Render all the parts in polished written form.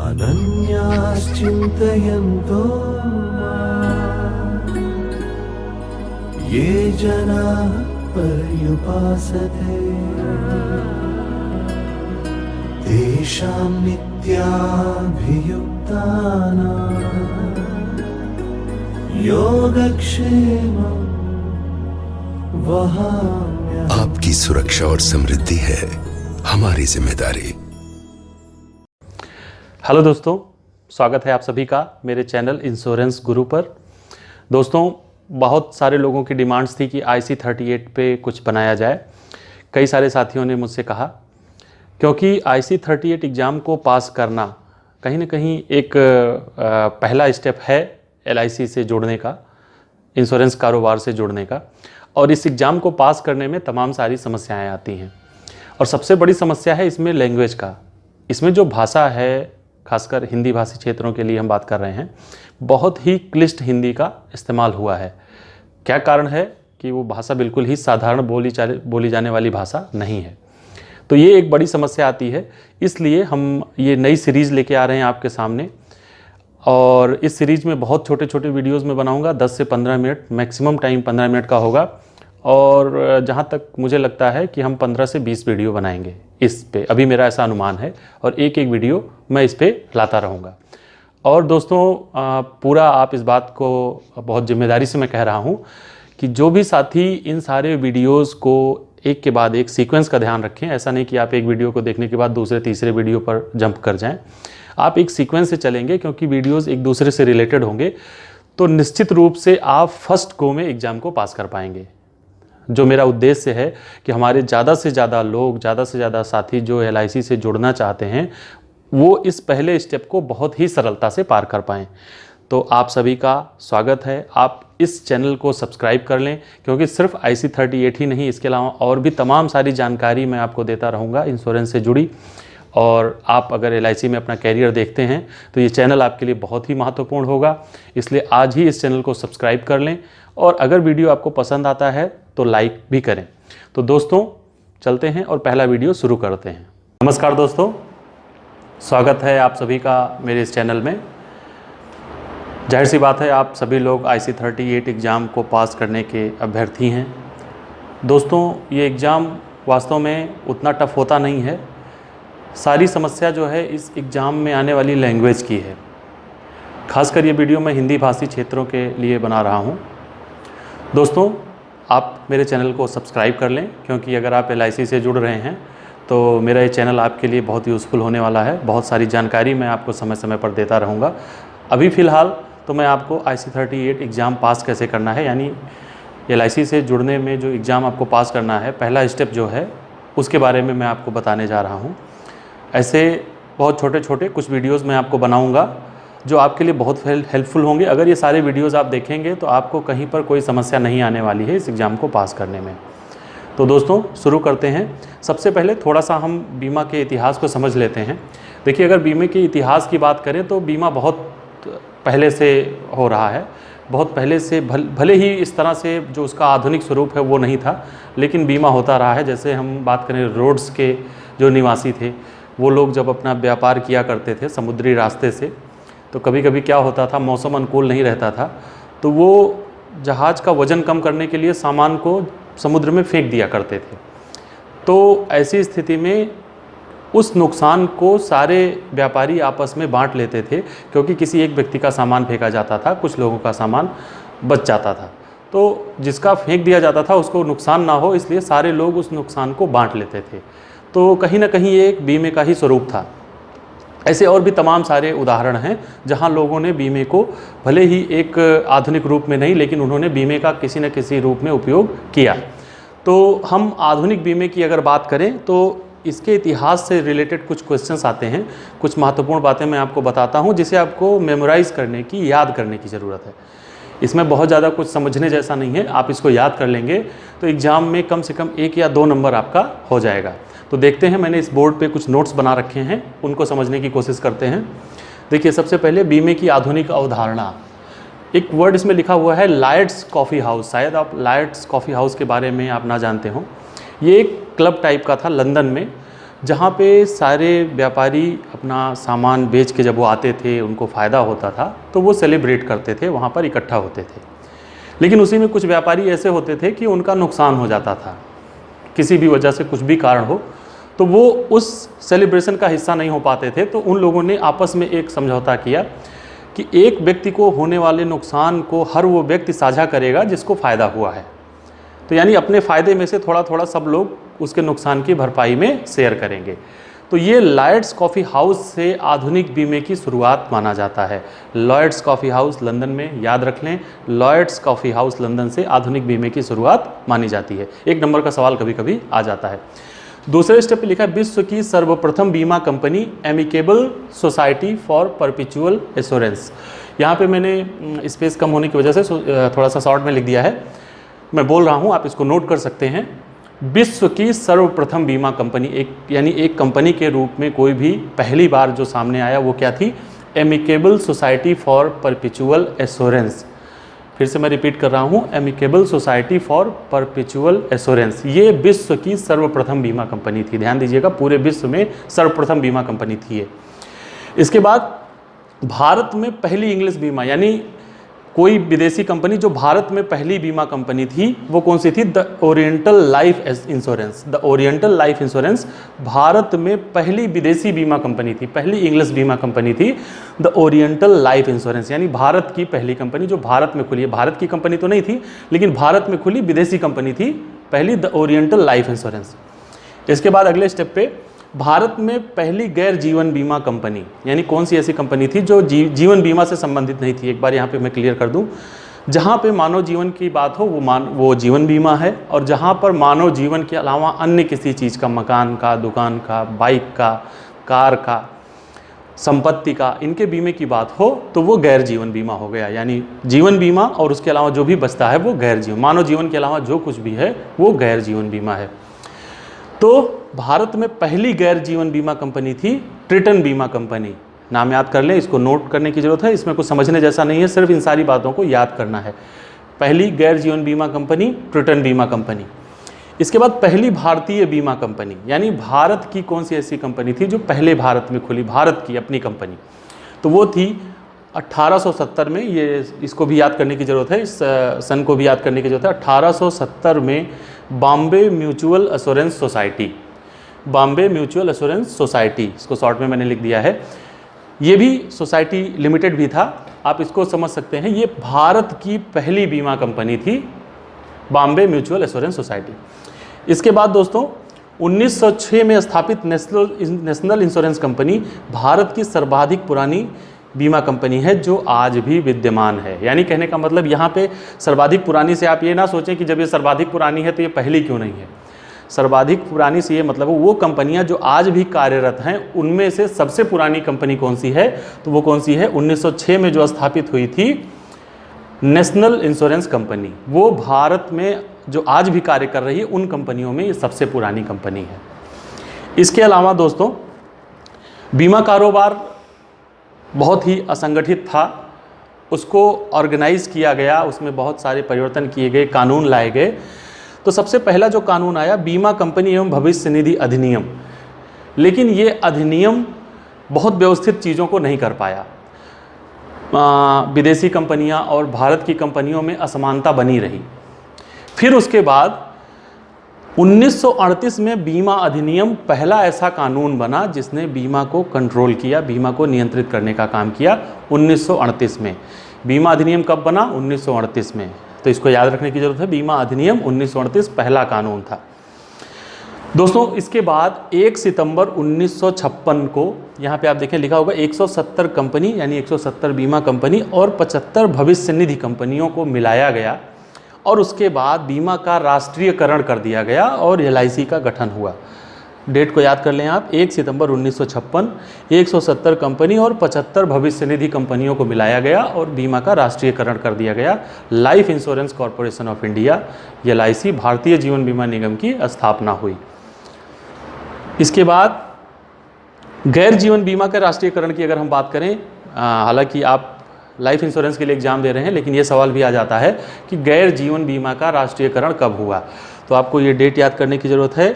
अनन्याश्चिन्तयन्तो माम्, ये जनाः पर्युपासते तेषां नित्याभियुक्तानां योगक्षेमं वहाम्यहम्। आपकी सुरक्षा और समृद्धि है हमारी जिम्मेदारी। हेलो दोस्तों, स्वागत है आप सभी का मेरे चैनल इंश्योरेंस गुरु पर। दोस्तों, बहुत सारे लोगों की डिमांड्स थी कि IC38 पे कुछ बनाया जाए। कई सारे साथियों ने मुझसे कहा, क्योंकि IC38 एग्ज़ाम को पास करना कहीं ना कहीं एक पहला स्टेप है LIC से जुड़ने का, इंश्योरेंस कारोबार से जुड़ने का। और इस एग्ज़ाम को पास करने में तमाम सारी समस्याएं आती हैं और सबसे बड़ी समस्या है इसमें लैंग्वेज का। इसमें जो भाषा है, खासकर हिंदी भाषी क्षेत्रों के लिए हम बात कर रहे हैं, बहुत ही क्लिष्ट हिंदी का इस्तेमाल हुआ है। क्या कारण है कि वो भाषा बिल्कुल ही साधारण बोली जाने वाली भाषा नहीं है। तो ये एक बड़ी समस्या आती है, इसलिए हम ये नई सीरीज़ लेके आ रहे हैं आपके सामने। और इस सीरीज़ में बहुत छोटे छोटे वीडियोज़ में बनाऊँगा, 10 से 15 मिनट, मैक्सिमम टाइम 15 मिनट का होगा। और जहाँ तक मुझे लगता है कि हम 15 से 20 वीडियो बनाएंगे इस पे, अभी मेरा ऐसा अनुमान है। और एक एक वीडियो मैं इस पे लाता रहूँगा। और दोस्तों, पूरा आप इस बात को बहुत जिम्मेदारी से मैं कह रहा हूँ कि जो भी साथी इन सारे वीडियोज़ को एक के बाद एक सीक्वेंस का ध्यान रखें। ऐसा नहीं कि आप एक वीडियो को देखने के बाद दूसरे तीसरे वीडियो पर जंप कर जाएं। आप एक सीक्वेंस से चलेंगे, क्योंकि वीडियोज़ एक दूसरे से रिलेटेड होंगे, तो निश्चित रूप से आप फर्स्ट गो में एग्ज़ाम को पास कर पाएंगे। जो मेरा उद्देश्य है कि हमारे ज़्यादा से ज़्यादा लोग, ज़्यादा से ज़्यादा साथी जो LIC से जुड़ना चाहते हैं, वो इस पहले स्टेप को बहुत ही सरलता से पार कर पाएँ। तो आप सभी का स्वागत है। आप इस चैनल को सब्सक्राइब कर लें, क्योंकि सिर्फ IC38 ही नहीं, इसके अलावा और भी तमाम सारी जानकारी मैं आपको देता रहूँगा इंश्योरेंस से जुड़ी। और आप अगर LIC में अपना कैरियर देखते हैं तो ये चैनल आपके लिए बहुत ही महत्वपूर्ण होगा। इसलिए आज ही इस चैनल को सब्सक्राइब कर लें, और अगर वीडियो आपको पसंद आता है तो लाइक भी करें। तो दोस्तों, चलते हैं और पहला वीडियो शुरू करते हैं। नमस्कार दोस्तों, स्वागत है आप सभी का मेरे इस चैनल में। जाहिर सी बात है, आप सभी लोग IC38 एग्ज़ाम को पास करने के अभ्यर्थी हैं। दोस्तों, ये एग्ज़ाम वास्तव में उतना टफ होता नहीं है। सारी समस्या जो है इस एग्ज़ाम में आने वाली लैंग्वेज की है। खासकर ये वीडियो मैं हिंदी भाषी क्षेत्रों के लिए बना रहा हूँ। दोस्तों, आप मेरे चैनल को सब्सक्राइब कर लें, क्योंकि अगर आप LIC से जुड़ रहे हैं तो मेरा ये चैनल आपके लिए बहुत यूज़फुल होने वाला है। बहुत सारी जानकारी मैं आपको समय समय पर देता रहूँगा। अभी फ़िलहाल तो मैं आपको IC38 एग्ज़ाम पास कैसे करना है, यानी LIC से जुड़ने में जो एग्ज़ाम आपको पास करना है, पहला स्टेप जो है, उसके बारे में मैं आपको बताने जा रहा हूँ। ऐसे बहुत छोटे छोटे कुछ वीडियोज़ मैं आपको बनाऊँगा जो आपके लिए बहुत हेल्पफुल होंगे। अगर ये सारे वीडियोज़ आप देखेंगे तो आपको कहीं पर कोई समस्या नहीं आने वाली है इस एग्ज़ाम को पास करने में। तो दोस्तों, शुरू करते हैं। सबसे पहले थोड़ा सा हम बीमा के इतिहास को समझ लेते हैं। देखिए, अगर बीमे के इतिहास की बात करें तो बीमा बहुत पहले से हो रहा है। बहुत पहले से, भले ही इस तरह से जो उसका आधुनिक स्वरूप है वो नहीं था, लेकिन बीमा होता रहा है। जैसे हम बात करें रोड्स के जो निवासी थे, वो लोग जब अपना व्यापार किया करते थे समुद्री रास्ते से, तो कभी कभी क्या होता था, मौसम अनुकूल नहीं रहता था, तो वो जहाज़ का वज़न कम करने के लिए सामान को समुद्र में फेंक दिया करते थे। तो ऐसी स्थिति में उस नुकसान को सारे व्यापारी आपस में बांट लेते थे, क्योंकि किसी एक व्यक्ति का सामान फेंका जाता था, कुछ लोगों का सामान बच जाता था। तो जिसका फेंक दिया जाता था उसको नुकसान ना हो, इसलिए सारे लोग उस नुकसान को बांट लेते थे। तो कहीं ना कहीं ये एक बीमे का ही स्वरूप था। ऐसे और भी तमाम सारे उदाहरण हैं जहां लोगों ने बीमे को, भले ही एक आधुनिक रूप में नहीं, लेकिन उन्होंने बीमे का किसी न किसी रूप में उपयोग किया। तो हम आधुनिक बीमे की अगर बात करें तो इसके इतिहास से रिलेटेड कुछ क्वेश्चंस आते हैं। कुछ महत्वपूर्ण बातें मैं आपको बताता हूं, जिसे आपको मेमोराइज़ करने की, याद करने की ज़रूरत है। इसमें बहुत ज़्यादा कुछ समझने जैसा नहीं है। आप इसको याद कर लेंगे तो एग्ज़ाम में कम से कम 1 या 2 नंबर आपका हो जाएगा। तो देखते हैं, मैंने इस बोर्ड पे कुछ नोट्स बना रखे हैं, उनको समझने की कोशिश करते हैं। देखिए, सबसे पहले बीमे की आधुनिक अवधारणा। एक वर्ड इसमें लिखा हुआ है लॉयड्स कॉफ़ी हाउस। शायद आप लॉयड्स कॉफ़ी हाउस के बारे में आप ना जानते हो। ये एक क्लब टाइप का था लंदन में, जहाँ पे सारे व्यापारी अपना सामान बेच के जब वो आते थे, उनको फ़ायदा होता था तो वो सेलिब्रेट करते थे, वहाँ पर इकट्ठा होते थे। लेकिन उसी में कुछ व्यापारी ऐसे होते थे कि उनका नुकसान हो जाता था, किसी भी वजह से कुछ भी कारण हो तो वो उस सेलिब्रेशन का हिस्सा नहीं हो पाते थे। तो उन लोगों ने आपस में एक समझौता किया कि एक व्यक्ति को होने वाले नुकसान को हर वो व्यक्ति साझा करेगा जिसको फ़ायदा हुआ है। तो यानी अपने फ़ायदे में से थोड़ा थोड़ा सब लोग उसके नुकसान की भरपाई में शेयर करेंगे। तो ये लॉयड्स कॉफ़ी हाउस से आधुनिक बीमे की शुरुआत माना जाता है। लॉयड्स कॉफ़ी हाउस लंदन में, याद रख लें, लॉयड्स कॉफ़ी हाउस लंदन से आधुनिक बीमे की शुरुआत मानी जाती है। एक नंबर का सवाल कभी कभी आ जाता है। दूसरे स्टेप पे लिखा है विश्व की सर्वप्रथम बीमा company amicable society for perpetual assurance. यहाँ पे मैंने स्पेस कम होने की वजह से थोड़ा सा शॉर्ट में लिख दिया है, मैं बोल रहा हूँ, आप इसको नोट कर सकते हैं। विश्व की सर्वप्रथम बीमा कंपनी, एक कंपनी के रूप में कोई भी पहली बार जो सामने आया वो क्या थी? Amicable society for perpetual assurance. फिर से मैं रिपीट कर रहा हूँ, amicable society for perpetual assurance. ये विश्व की सर्वप्रथम बीमा कंपनी थी। ध्यान दीजिएगा, पूरे विश्व में सर्वप्रथम बीमा कंपनी थी ये। इसके बाद भारत में पहली इंग्लिश बीमा, यानी कोई विदेशी कंपनी जो भारत में पहली बीमा कंपनी थी वो कौन सी थी? The oriental life insurance. The oriental life insurance Bharat में पहली विदेशी बीमा कंपनी थी, पहली इंग्लिश बीमा कंपनी थी द ओरिएंटल लाइफ इंश्योरेंस। यानी भारत की पहली कंपनी जो भारत में खुली है, भारत की कंपनी तो नहीं थी लेकिन भारत में खुली विदेशी कंपनी थी पहली, द ओरिएंटल लाइफ इंश्योरेंस। इसके बाद अगले स्टेप पे भारत में पहली गैर जीवन बीमा कंपनी, यानी कौन सी ऐसी कंपनी थी जो जीवन बीमा से संबंधित नहीं थी। एक बार यहाँ पे मैं क्लियर कर दूँ, जहाँ पे मानव जीवन की बात हो वो जीवन बीमा है, और जहाँ पर मानव जीवन के अलावा अन्य किसी चीज़ का, मकान का, दुकान का, बाइक का, कार का, संपत्ति का, इनके बीमे की बात हो तो वो गैर जीवन बीमा हो गया। यानी जीवन बीमा और उसके अलावा जो भी बचता है वो गैर जीवन, मानव जीवन के अलावा जो कुछ भी है वो गैर जीवन बीमा है। तो भारत में पहली गैर जीवन बीमा कंपनी थी ट्रिटन बीमा कंपनी। नाम याद कर लें, इसको नोट करने की जरूरत है, इसमें कुछ समझने जैसा नहीं है, सिर्फ इन सारी बातों को याद करना है। पहली गैर जीवन बीमा कंपनी ट्रिटन बीमा कंपनी। इसके बाद पहली भारतीय बीमा कंपनी, यानी भारत की कौन सी ऐसी कंपनी थी जो पहले भारत में खुली, भारत की अपनी कंपनी, तो वो थी 1870 में। ये इसको भी याद करने की ज़रूरत है, इस सन को भी याद करने की ज़रूरत है। 1870 में Bombay mutual assurance society, Bombay mutual assurance society, इसको शॉर्ट में मैंने लिख दिया है। ये भी सोसाइटी लिमिटेड भी था, आप इसको समझ सकते हैं। ये भारत की पहली बीमा कंपनी थी, बॉम्बे म्यूचुअल एश्योरेंस सोसाइटी। इसके बाद दोस्तों 1906 में स्थापित नेशनल इंश्योरेंस कंपनी भारत की सर्वाधिक पुरानी बीमा कंपनी है जो आज भी विद्यमान है। यानी कहने का मतलब यहाँ पे सर्वाधिक पुरानी से आप ये ना सोचें कि जब ये सर्वाधिक पुरानी है तो ये पहली क्यों नहीं है। सर्वाधिक पुरानी से ये मतलब वो कंपनियां जो आज भी कार्यरत हैं उनमें से सबसे पुरानी कंपनी कौन सी है, तो वो कौन सी है? 1906 में जो स्थापित हुई थी नेशनल इंश्योरेंस कंपनी, वो भारत में जो आज भी कार्य कर रही है उन कंपनियों में ये सबसे पुरानी कंपनी है। इसके अलावा दोस्तों बीमा कारोबार बहुत ही असंगठित था, उसको ऑर्गेनाइज किया गया, उसमें बहुत सारे परिवर्तन किए गए, कानून लाए गए। तो सबसे पहला जो कानून आया बीमा कंपनी एवं भविष्य निधि अधिनियम, लेकिन ये अधिनियम बहुत व्यवस्थित चीज़ों को नहीं कर पाया। विदेशी कंपनियां और भारत की कंपनियों में असमानता बनी रही। फिर उसके बाद 1938 में बीमा अधिनियम पहला ऐसा कानून बना जिसने बीमा को कंट्रोल किया, बीमा को नियंत्रित करने का काम किया 1938 में। बीमा अधिनियम कब बना? 1938 में। तो इसको याद रखने की जरूरत है, बीमा अधिनियम 1938 पहला कानून था। दोस्तों इसके बाद 1 सितंबर 1956 को यहाँ पे आप देखें लिखा होगा 170 कंपनी यानी 170 बीमा कंपनी और 75 भविष्य निधि कंपनियों को मिलाया गया और उसके बाद बीमा का राष्ट्रीयकरण कर दिया गया और LIC का गठन हुआ। डेट को याद कर लें आप, 1 सितंबर 1956, 170 कंपनी और 75 भविष्य निधि कंपनियों को मिलाया गया और बीमा का राष्ट्रीयकरण कर दिया गया। Life insurance corporation of India LIC Bharatiya Jeevan बीमा निगम की स्थापना हुई। इसके बाद गैर जीवन बीमा के राष्ट्रीयकरण की अगर हम बात करें, हालांकि आप लाइफ इंश्योरेंस के लिए एग्जाम दे रहे हैं लेकिन ये सवाल भी आ जाता है कि गैर जीवन बीमा का राष्ट्रीयकरण कब हुआ, तो आपको ये डेट याद करने की ज़रूरत है।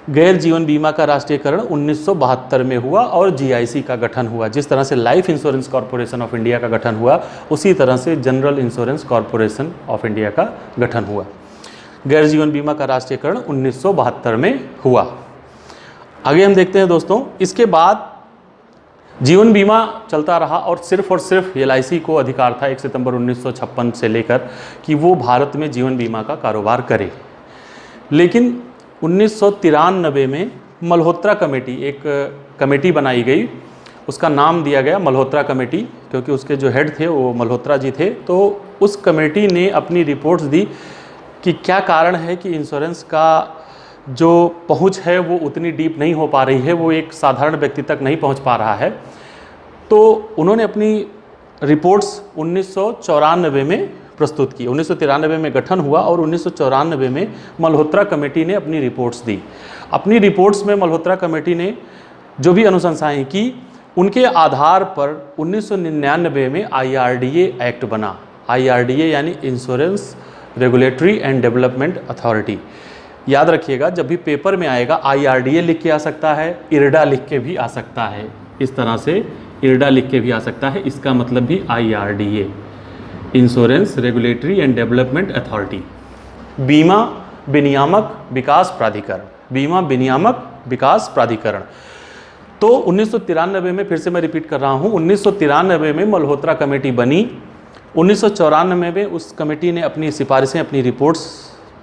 गैर जीवन बीमा का राष्ट्रीयकरण 1972 में हुआ और जीआईसी का गठन हुआ। जिस तरह से life insurance corporation of India का गठन हुआ, उसी तरह से general insurance corporation of India का गठन हुआ। गैर जीवन बीमा का राष्ट्रीयकरण 1972 में हुआ। आगे हम देखते हैं दोस्तों, इसके बाद जीवन बीमा चलता रहा और सिर्फ एलआईसी को अधिकार था 1 सितंबर 1956 से लेकर कि वो भारत में जीवन बीमा का कारोबार करे। लेकिन 1993 में मल्होत्रा कमेटी, एक कमेटी बनाई गई, उसका नाम दिया गया मल्होत्रा कमेटी क्योंकि उसके जो हेड थे वो मल्होत्रा जी थे। तो उस कमेटी ने अपनी रिपोर्ट्स दी कि क्या कारण है कि इंश्योरेंस का जो पहुंच है वो उतनी डीप नहीं हो पा रही है, वो एक साधारण व्यक्ति तक नहीं पहुंच पा रहा है। तो उन्होंने अपनी रिपोर्ट्स 1994 में प्रस्तुत की। 1993 में गठन हुआ और 1994 में मल्होत्रा कमेटी ने अपनी रिपोर्ट्स दी। अपनी रिपोर्ट्स में मल्होत्रा कमेटी ने जो भी अनुशंसाएं की, उनके आधार पर 1999 में IRDA एक्ट बना। IRDA यानी insurance regulatory and development authority. याद रखिएगा, जब भी पेपर में आएगा IRDA लिख के आ सकता है, IRDA लिख के भी आ सकता है। इस तरह से IRDA लिख के भी आ सकता है, इसका मतलब भी IRDA, insurance regulatory and development authority. बीमा विनियामक विकास प्राधिकरण, बीमा विनियामक विकास प्राधिकरण। तो 1993 में, फिर से मैं रिपीट कर रहा हूँ, 1993 में मल्होत्रा कमेटी बनी। 1994 में उस कमेटी ने अपनी सिफारिशें, अपनी रिपोर्ट्स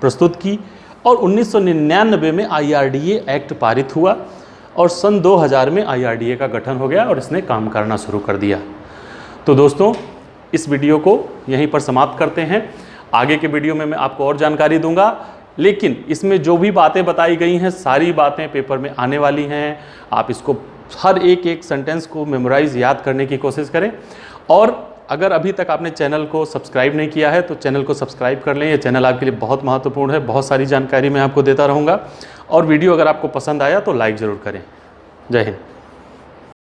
प्रस्तुत की और 1999 में IRDA एक्ट पारित हुआ और सन 2000 में IRDA का गठन हो गया और इसने काम करना शुरू कर दिया। तो दोस्तों, इस वीडियो को यहीं पर समाप्त करते हैं। आगे के वीडियो में मैं आपको और जानकारी दूंगा, लेकिन इसमें जो भी बातें बताई गई हैं सारी बातें पेपर में आने वाली हैं। आप इसको हर एक सेंटेंस को मेमोराइज, याद करने की कोशिश करें। और अगर अभी तक आपने चैनल को सब्सक्राइब नहीं किया है तो चैनल को सब्सक्राइब कर लें। ये चैनल आपके लिए बहुत महत्वपूर्ण है, बहुत सारी जानकारी मैं आपको देता रहूँगा। और वीडियो अगर आपको पसंद आया तो लाइक ज़रूर करें। जय हिंद।